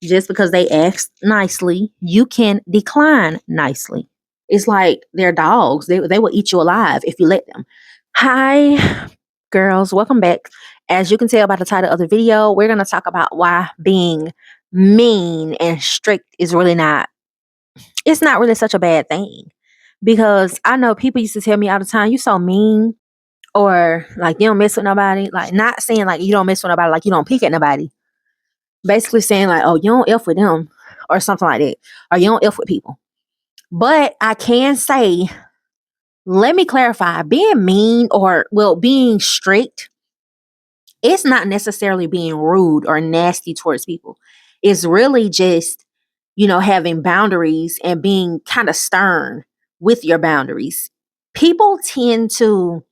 Just because they ask nicely, you can decline nicely. It's like they're dogs. They will eat you alive if you let them. Hi, girls. Welcome back. As you can tell by the title of the video, we're going to talk about why being mean and strict is really not, it's not really such a bad thing. Because I know people used to tell me all the time, you so mean, or like you don't mess with nobody. Like, not saying like you don't mess with nobody, like you don't pick at nobody. Basically saying like, oh, you don't F with them or something like that. Or you don't F with people. But I can say, let me clarify, being mean or, well, being strict, it's not necessarily being rude or nasty towards people. It's really just, having boundaries and being kind of stern with your boundaries. People tend to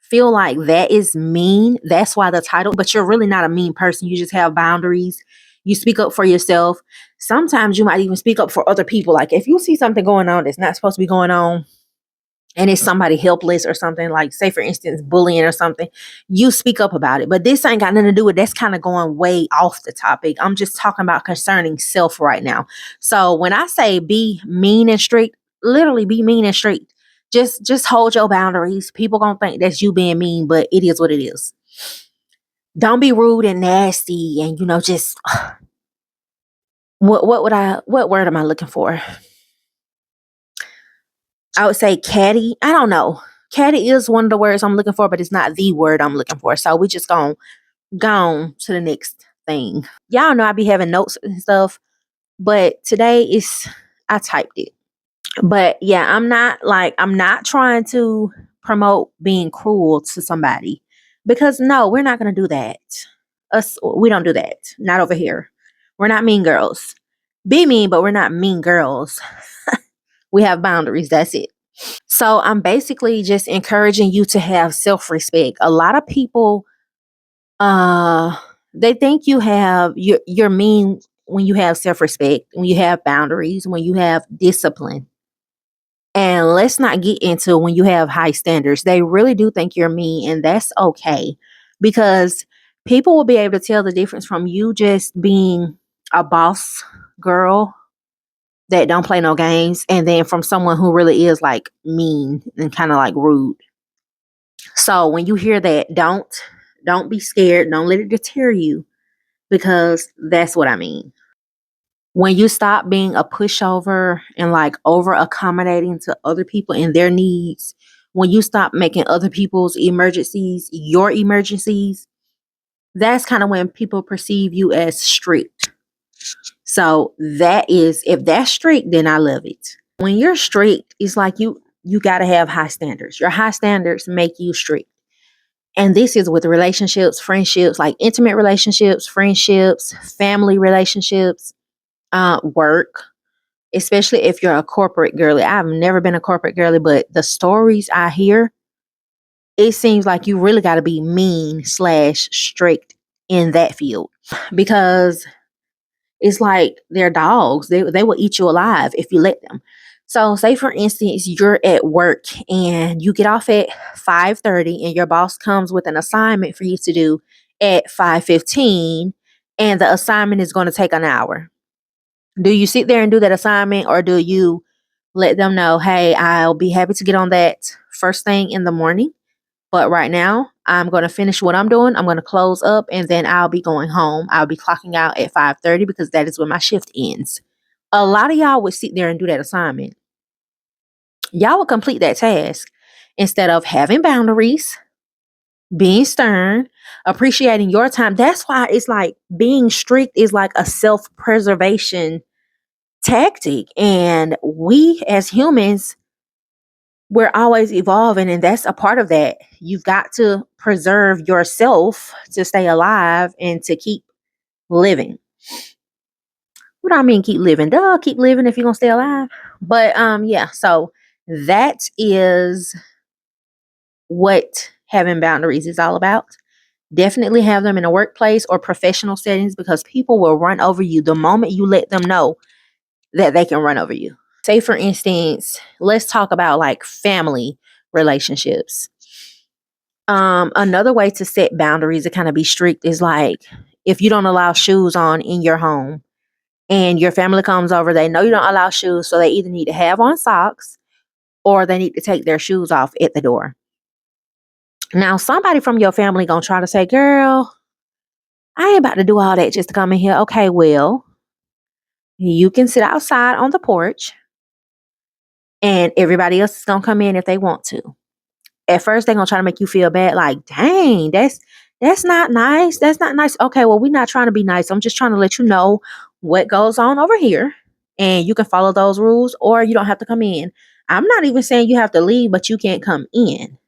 feel like that is mean. That's why the title, but you're really not a mean person. You just have boundaries. You speak up for yourself. Sometimes you might even speak up for other people. Like if you see something going on that's not supposed to be going on, and it's somebody helpless or something, like say for instance bullying or something, you speak up about it. But this ain't got nothing to do with, that's kind of going way off the topic. I'm just talking about concerning self right now. So when I say be mean and strict, literally be mean and strict. Just hold your boundaries. People gonna think that's you being mean, but it is what it is. Don't be rude and nasty and just what word am I looking for? I would say catty. I don't know. Catty is one of the words I'm looking for, but it's not the word I'm looking for. So we just gonna go on to the next thing. Y'all know I be having notes and stuff, but today I typed it. But yeah, I'm not trying to promote being cruel to somebody, because no, we're not gonna do that. We don't do that. Not over here. We're not mean girls. Be mean, but we're not mean girls. We have boundaries. That's it. So I'm basically just encouraging you to have self-respect. A lot of people uh they think you're mean when you have self-respect, when you have boundaries, when you have discipline. And let's not get into when you have high standards. They really do think you're mean, and that's okay, because people will be able to tell the difference from you just being a boss girl that don't play no games, and then from someone who really is like mean and kind of like rude. So when you hear that, don't be scared. Don't let it deter you, because that's what I mean. When you stop being a pushover and like over accommodating to other people and their needs, when you stop making other people's emergencies your emergencies, that's kind of when people perceive you as strict. So that is, if that's strict, then I love it. When you're strict, it's like you got to have high standards. Your high standards make you strict. And this is with relationships, friendships, like intimate relationships, friendships, family relationships, work, especially if you're a corporate girly. I've never been a corporate girly, but the stories I hear, it seems like you really got to be mean slash strict in that field, because it's like they're dogs. They will eat you alive if you let them. So say for instance, you're at work and you get off at 5:30 and your boss comes with an assignment for you to do at 5:15, and the assignment is going to take an hour. Do you sit there and do that assignment, or do you let them know, hey, I'll be happy to get on that first thing in the morning, but right now I'm going to finish what I'm doing. I'm going to close up and then I'll be going home. I'll be clocking out at 5:30 because that is when my shift ends. A lot of y'all would sit there and do that assignment. Y'all would complete that task instead of having boundaries, being stern, appreciating your time. That's why it's like being strict is like a self-preservation tactic. And we as humans, we're always evolving, and that's a part of that. You've got to preserve yourself to stay alive and to keep living. What do I mean keep living? Duh, keep living if you're gonna stay alive. But yeah, so that is what having boundaries is all about. Definitely have them in a workplace or professional settings, because people will run over you the moment you let them know that they can run over you. Say for instance, let's talk about like family relationships. Another way to set boundaries to kind of be strict is like, if you don't allow shoes on in your home, and your family comes over, they know you don't allow shoes, so they either need to have on socks or they need to take their shoes off at the door. Now, somebody from your family gonna try to say, girl, I ain't about to do all that just to come in here. Okay, well, you can sit outside on the porch and everybody else is gonna come in if they want to. At first, they're gonna try to make you feel bad, like, dang, that's not nice. That's not nice. Okay, well, we're not trying to be nice. I'm just trying to let you know what goes on over here. And you can follow those rules or you don't have to come in. I'm not even saying you have to leave, but you can't come in.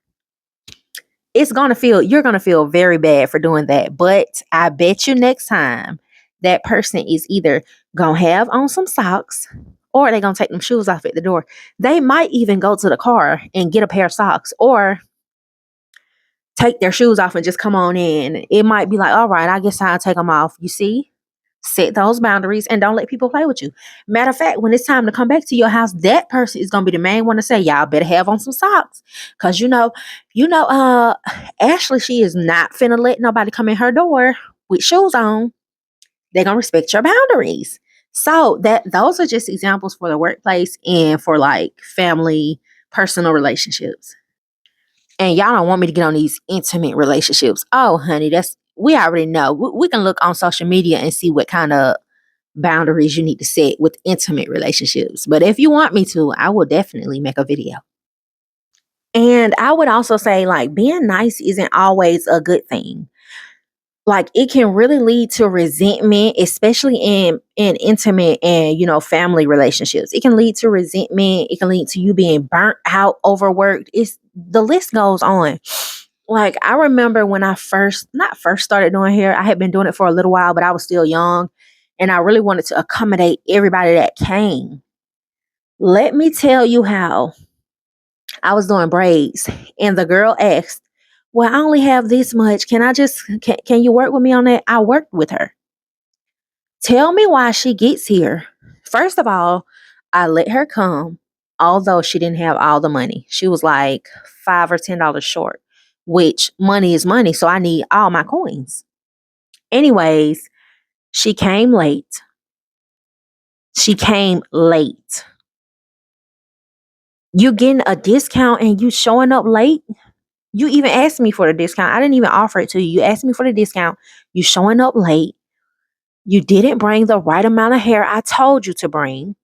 You're gonna feel very bad for doing that. But I bet you next time that person is either gonna have on some socks or they're gonna take them shoes off at the door. They might even go to the car and get a pair of socks or take their shoes off and just come on in. It might be like, all right, I guess I'll take them off. You see? Set those boundaries and don't let people play with you. Matter of fact, when it's time to come back to your house, that person is gonna be the main one to say, y'all better have on some socks. Cause Ashley, she is not finna let nobody come in her door with shoes on. They're gonna respect your boundaries. So those are just examples for the workplace and for like family, personal relationships. And y'all don't want me to get on these intimate relationships. Oh, honey, we already know. We can look on social media and see what kind of boundaries you need to set with intimate relationships. But if you want me to, I will definitely make a video. And I would also say, like, being nice isn't always a good thing. Like, it can really lead to resentment, especially in intimate and family relationships. It can lead to resentment. It can lead to you being burnt out, overworked. The list goes on. Like, I remember when I not first started doing hair. I had been doing it for a little while, but I was still young and I really wanted to accommodate everybody that came. Let me tell you how. I was doing braids and the girl asked, well, I only have this much. Can you work with me on that? I worked with her. Tell me why she gets here. First of all, I let her come, although she didn't have all the money. She was like $5 or $10 short, which money is money. So I need all my coins. Anyways, she came late. She came late. You getting a discount and you showing up late? You even asked me for the discount. I didn't even offer it to you. You asked me for the discount. You showing up late. You didn't bring the right amount of hair I told you to bring.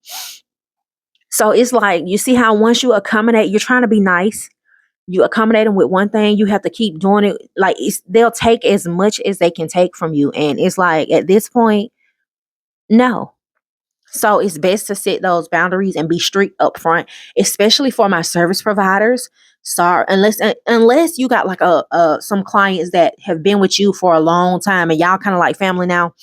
So it's like, you see how once you accommodate, you're trying to be nice. You accommodate them with one thing, you have to keep doing it. Like, they'll take as much as they can take from you. And it's like, at this point, no. So it's best to set those boundaries and be strict up front, especially for my service providers. Sorry, unless you got like some clients that have been with you for a long time and y'all kind of like family now,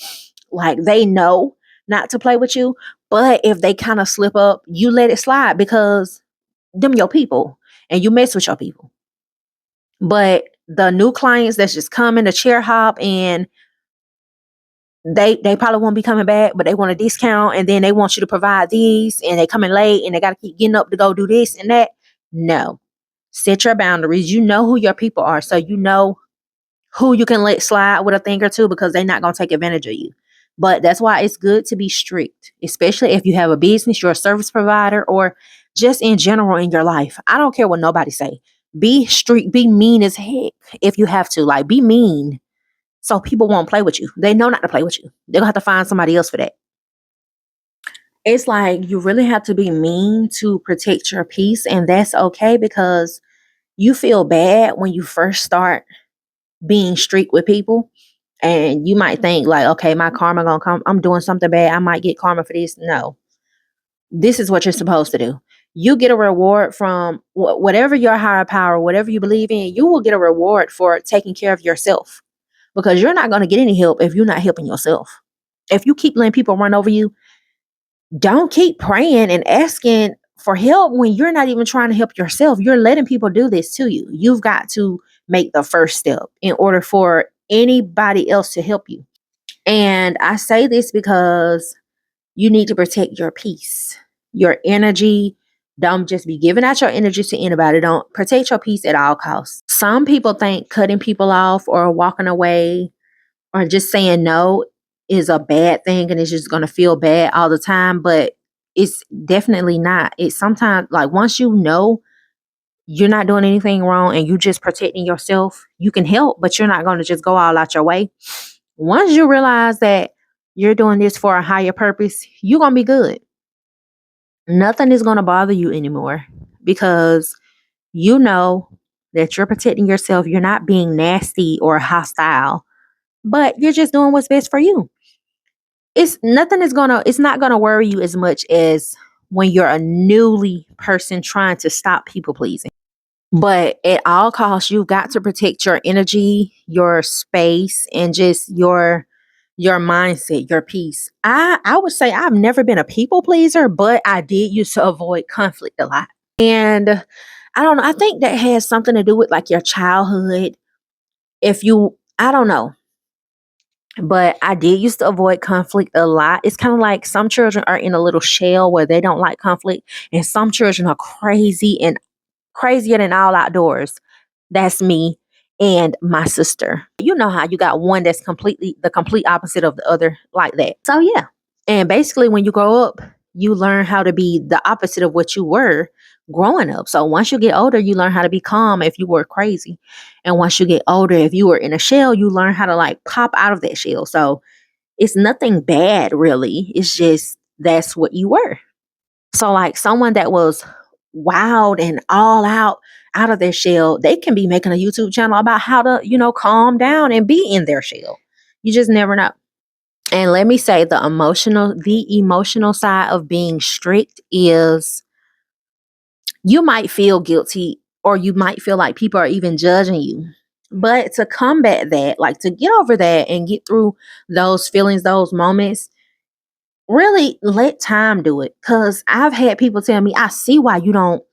like they know not to play with you. But if they kind of slip up, you let it slide because them your people and you mess with your people. But the new clients that's just coming to chair hop and they probably won't be coming back, but they want a discount and then they want you to provide these and they coming late and they got to keep getting up to go do this and that. No, set your boundaries. You know who your people are. So you know who you can let slide with a thing or two because they're not going to take advantage of you. But that's why it's good to be strict, especially if you have a business, you're a service provider, or just in general in your life. I don't care what nobody say. Be strict, be mean as heck if you have to. Like, be mean so people won't play with you. They know not to play with you. They're going to have to find somebody else for that. It's like you really have to be mean to protect your peace. And that's okay because you feel bad when you first start being strict with people. And you might think like, okay, my karma gonna come. I'm doing something bad. I might get karma for this. No, this is what you're supposed to do. You get a reward from whatever your higher power, whatever you believe in, you will get a reward for taking care of yourself because you're not going to get any help if you're not helping yourself. If you keep letting people run over you, don't keep praying and asking for help when you're not even trying to help yourself. You're letting people do this to you. You've got to make the first step in order for anybody else to help you. And I say this because you need to protect your peace, your energy. Don't just be giving out your energy to anybody. Don't protect your peace at all costs. Some people think cutting people off or walking away or just saying no is a bad thing and it's just going to feel bad all the time, but it's definitely not. It's sometimes like once you know you're not doing anything wrong and you just protecting yourself, you can help, but you're not going to just go all out your way. Once you realize that you're doing this for a higher purpose, you're going to be good. Nothing is going to bother you anymore because you know that you're protecting yourself. You're not being nasty or hostile, but you're just doing what's best for you. It's not gonna worry you as much as when you're a newly person trying to stop people pleasing. But at all costs, you've got to protect your energy, your space, and just your mindset, your peace. I would say I've never been a people pleaser, but I did used to avoid conflict a lot. And I don't know, I think that has something to do with like your childhood. If you I don't know, but I did used to avoid conflict a lot. It's kind of like some children are in a little shell where they don't like conflict, and some children are crazy and crazier than all outdoors. That's me and my sister. You know how you got one that's completely the complete opposite of the other, like that. So, yeah. And basically, when you grow up, you learn how to be the opposite of what you were growing up. So, once you get older, you learn how to be calm if you were crazy. And once you get older, if you were in a shell, you learn how to like pop out of that shell. So, it's nothing bad, really. It's just that's what you were. So, like someone that was wild and all out of their shell, they can be making a YouTube channel about how to, calm down and be in their shell. You just never know. And let me say the emotional side of being strict is you might feel guilty or you might feel like people are even judging you. But to combat that, like to get over that and get through those feelings, those moments, really let time do it. Cause I've had people tell me, I see why you don't,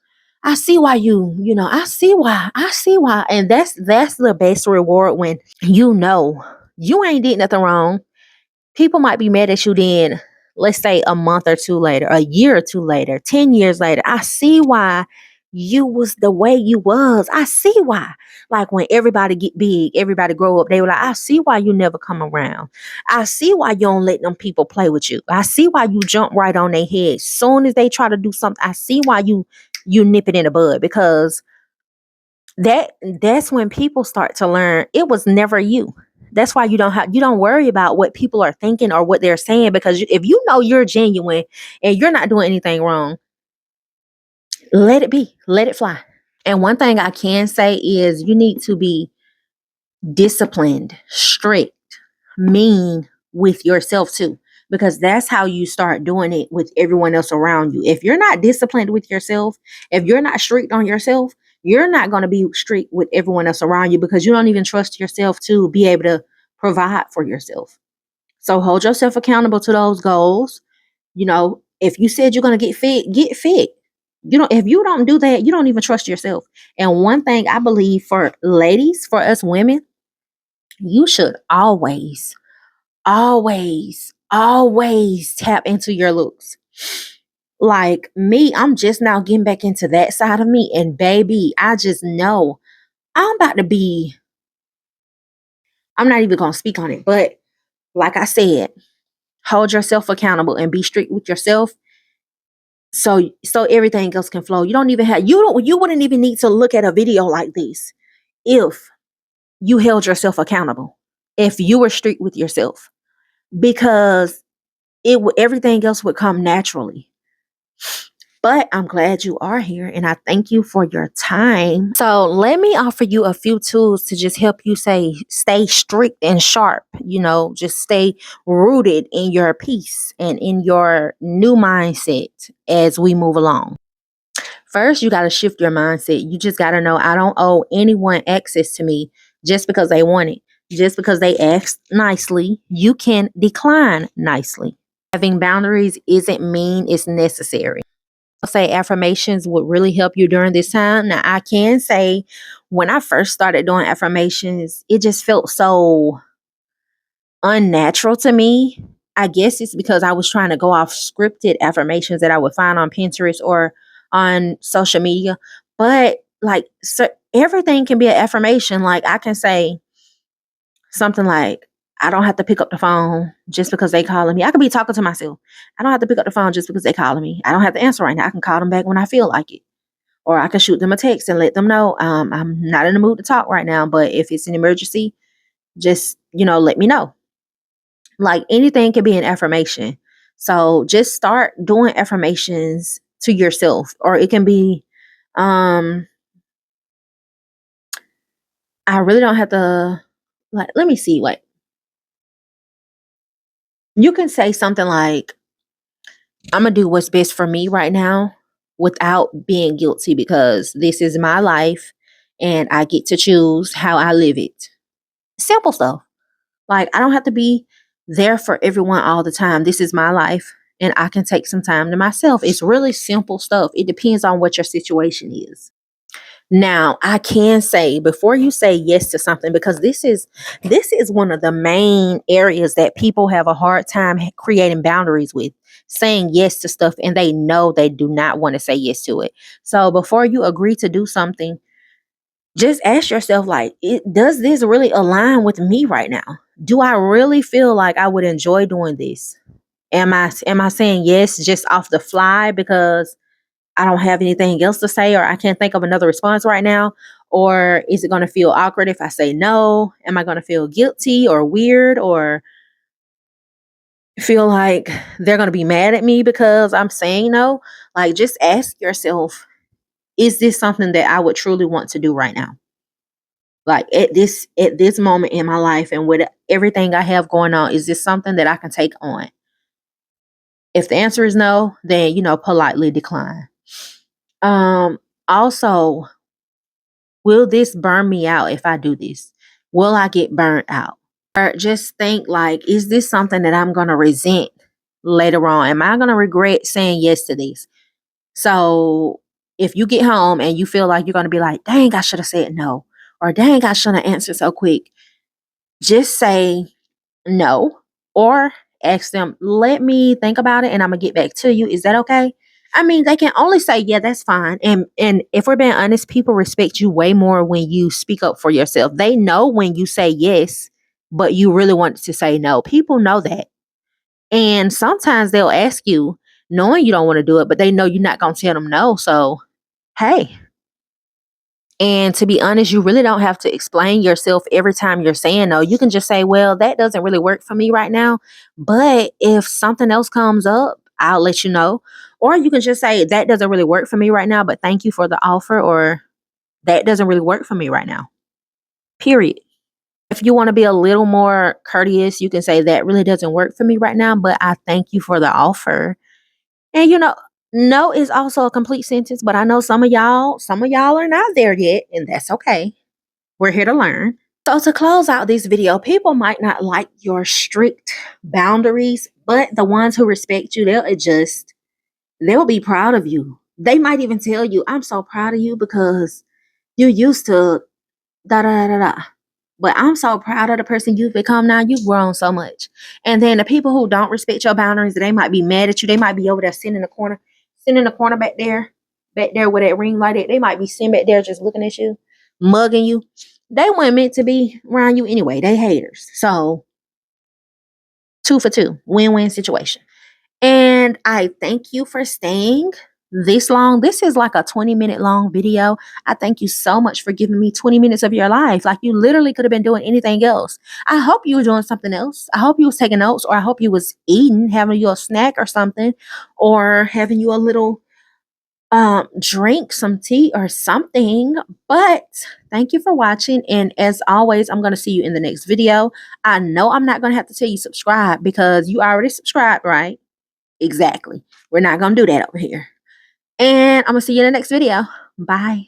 I see why I see why. And that's the best reward when you ain't did nothing wrong. People might be mad at you then, let's say a month or two later, a year or two later, 10 years later. I see why you was the way you was. I see why. Like when everybody get big, everybody grow up, they were like, I see why you never come around. I see why you don't let them people play with you. I see why you jump right on their head. Soon as they try to do something, I see why you nip it in the bud because that's when people start to learn it was never you. That's why you don't worry about what people are thinking or what they're saying because if you know you're genuine and you're not doing anything wrong, let it be, let it fly. And one thing I can say is you need to be disciplined, strict, mean with yourself too, because that's how you start doing it with everyone else around you. If you're not disciplined with yourself, if you're not strict on yourself, you're not going to be strict with everyone else around you because you don't even trust yourself to be able to provide for yourself. So hold yourself accountable to those goals. If you said you're going to get fit, get fit. If you don't do that, you don't even trust yourself. And one thing I believe for ladies, for us women, you should always tap into your looks. Like me, I'm just now getting back into that side of me. And baby, I just know I'm about to be, I'm not even going to speak on it. But like I said, hold yourself accountable and be strict with yourself. So everything else can flow. You wouldn't even need to look at a video like this if you held yourself accountable. If you were strict with yourself. Because everything else would come naturally. But I'm glad you are here and I thank you for your time. So let me offer you a few tools to just help you stay strict and sharp, just stay rooted in your peace and in your new mindset as we move along. First, you got to shift your mindset. You just got to know I don't owe anyone access to me just because they want it. Just because they ask nicely, you can decline nicely. Having boundaries isn't mean it's necessary. I'll say affirmations would really help you during this time. Now, I can say when I first started doing affirmations, it just felt so unnatural to me. I guess it's because I was trying to go off scripted affirmations that I would find on Pinterest or on social media. But like, so everything can be an affirmation. Like I can say something like, I don't have to pick up the phone just because they calling me. I could be talking to myself. I don't have to pick up the phone just because they calling me. I don't have to answer right now. I can call them back when I feel like it. Or I can shoot them a text and let them know I'm not in the mood to talk right now. But if it's an emergency, just, let me know. Like anything can be an affirmation. So just start doing affirmations to yourself. Or it can be, um, I really don't have to, like, let me see, what you can say something like, I'm going to do what's best for me right now without being guilty because this is my life and I get to choose how I live it. Simple stuff. Like, I don't have to be there for everyone all the time. This is my life and I can take some time to myself. It's really simple stuff. It depends on what your situation is. Now, I can say before you say yes to something, because this is one of the main areas that people have a hard time creating boundaries with, saying yes to stuff and they know they do not want to say yes to it. So before you agree to do something, just ask yourself, like, does this really align with me right now? Do I really feel like I would enjoy doing this? Am I saying yes just off the fly because I don't have anything else to say or I can't think of another response right now? Or is it going to feel awkward if I say no? Am I going to feel guilty or weird or feel like they're going to be mad at me because I'm saying no? Like, just ask yourself, is this something that I would truly want to do right now? Like at this moment in my life and with everything I have going on, is this something that I can take on? If the answer is no, then politely decline. Also, will this burn me out if I do this? Will I get burnt out? Or just think, like, is this something that I'm going to resent later on? Am I going to regret saying yes to this? So if you get home and you feel like you're going to be like, dang, I should have said no, or dang, I shouldn't have answered so quick, just say no, or ask them, let me think about it and I'm going to get back to you. Is that okay? I mean, they can only say, yeah, that's fine. And if we're being honest, people respect you way more when you speak up for yourself. They know when you say yes, but you really want to say no. People know that. And sometimes they'll ask you, knowing you don't want to do it, but they know you're not going to tell them no. So, hey. And to be honest, you really don't have to explain yourself every time you're saying no. You can just say, well, that doesn't really work for me right now. But if something else comes up, I'll let you know. Or you can just say, that doesn't really work for me right now, but thank you for the offer. Or that doesn't really work for me right now. Period. If you want to be a little more courteous, you can say, that really doesn't work for me right now, but I thank you for the offer. And no is also a complete sentence, but I know some of y'all are not there yet, and that's okay. We're here to learn. So to close out this video, people might not like your strict boundaries, but the ones who respect you, they'll adjust. They'll be proud of you. They might even tell you, I'm so proud of you because you used to da da da da da. But I'm so proud of the person you've become now. You've grown so much. And then the people who don't respect your boundaries, they might be mad at you. They might be over there sitting in the corner back there with that ring light. They might be sitting back there just looking at you, mugging you. They weren't meant to be around you anyway. They haters. So 2 for 2, win-win situation. And I thank you for staying this long. This is like a 20-minute long video. I thank you so much for giving me 20 minutes of your life. Like, you literally could have been doing anything else. I hope you were doing something else. I hope you was taking notes, or I hope you was eating, having you a snack or something, or having you a little drink, some tea or something. But thank you for watching. And as always, I'm going to see you in the next video. I know I'm not going to have to tell you subscribe because you already subscribed, right? Exactly. We're not going to do that over here. And I'm going to see you in the next video. Bye.